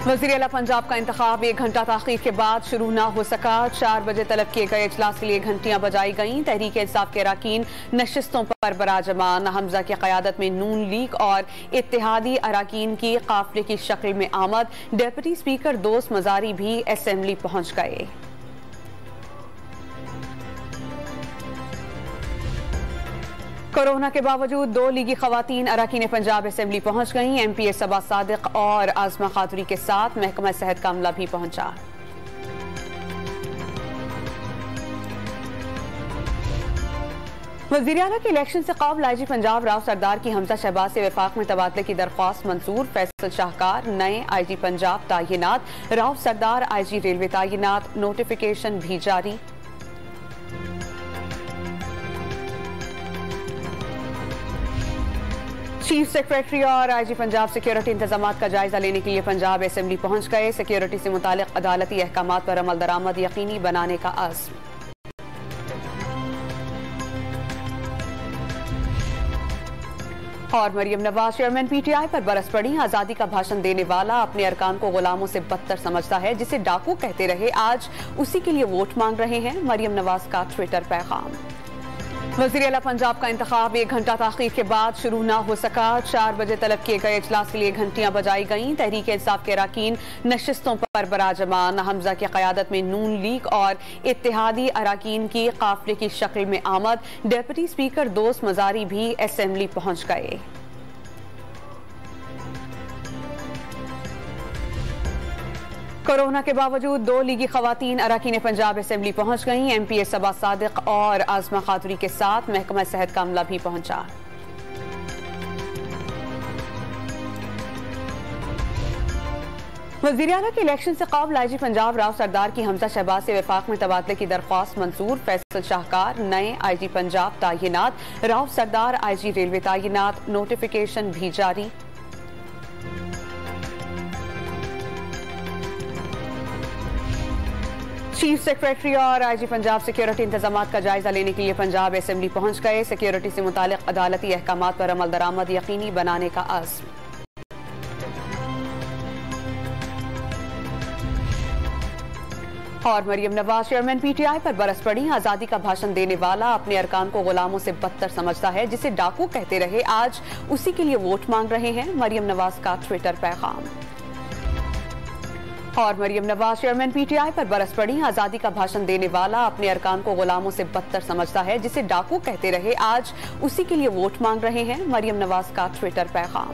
वज़ीर आला पंजाब का इंतखाब 1 घंटा ताख़ीर के बाद शुरू न हो सका। 4 बजे तलब किए गए इजलास के लिए घंटियां बजाई गईं। तहरीक इंसाफ के अराकीन नशिस्तों पर बराजमान। हमजा की क़यादत में नून लीग और इत्तेहादी अराकीन की काफिले की शक्ल में आमद। डिप्टी स्पीकर दोस्त मजारी भी असेंबली पहुंच गए। कोरोना के बावजूद 2 लीगी खवातीन अराकीन पंजाब असेंबली पहुंच गईं। MP सबा सादिक और आजमा खातूरी के साथ महकमा सेहत का अमला भी पहुंचा। वज़ीर आला के इलेक्शन से कबल IG पंजाब राव सरदार की हमजा शहबाज से वफाक में तबादले की दरख्वास्त मंजूर। फैसल शाहकार नए IG पंजाब तायिनात। राव सरदार IG रेलवे तायिनात। नोटिफिकेशन भी जारी। चीफ सेक्रेटरी और IG पंजाब सिक्योरिटी इंतजामात का जायजा लेने के लिए पंजाब असेंबली पहुंच गए। सिक्योरिटी से मुतालिक अदालती अहकामात पर अमल दरामद यकीनी बनाने का अज़्म। और मरियम नवाज चेयरमैन PTI पर बरस पड़ी। आजादी का भाषण देने वाला अपने अरकान को गुलामों से बदतर समझता है। जिसे डाकू कहते रहे आज उसी के लिए वोट मांग रहे हैं। मरियम नवाज का ट्विटर पैगाम। वज़ीर आला पंजाब का इंतखाब 1 घंटा ताख़ीर के बाद शुरू न हो सका। 4 बजे तलब किए गए इजलास के लिए घंटियां बजाई गईं। तहरीक इंसाफ के अराकीन नशिस्तों पर बराजमान। हमजा की क़यादत में नून लीग और इत्तेहादी अराकीन की काफिले की शक्ल में आमद। डिप्टी स्पीकर दोस्त मजारी भी असेंबली पहुंच गए। कोरोना के बावजूद 2 लीगी खवातीन अराकीन पंजाब असेंबली पहुंच गईं। MP सबा सादिक और आजमा खातूरी के साथ महकमा सेहत का अमला भी पहुंचा। वज़ीर आला के इलेक्शन से कबल IG पंजाब राव सरदार की हमजा शहबाज से वफाक में तबादले की दरख्वास्त मंजूर। फैसल शाहकार नए IG पंजाब तायिनात। राव सरदार IG रेलवे तायिनात। नोटिफिकेशन भी जारी। चीफ सेक्रेटरी और IG पंजाब सिक्योरिटी इंतजामात का जायजा लेने के लिए पंजाब असेंबली पहुंच गए। सिक्योरिटी से मुतालिक अदालती अहकामात पर अमल दरामद यकीनी बनाने का अज़्म। और मरियम नवाज चेयरमैन PTI पर बरस पड़ी। आजादी का भाषण देने वाला अपने अरकान को गुलामों से बदतर समझता है। जिसे डाकू कहते रहे आज उसी के लिए वोट मांग रहे हैं। मरियम नवाज का ट्विटर पैगाम। और मरियम नवाज चेयरमैन PTI पर बरस पड़ी। आजादी का भाषण देने वाला अपने अरकान को गुलामों से बदतर समझता है। जिसे डाकू कहते रहे आज उसी के लिए वोट मांग रहे हैं। मरियम नवाज का ट्विटर पैगाम।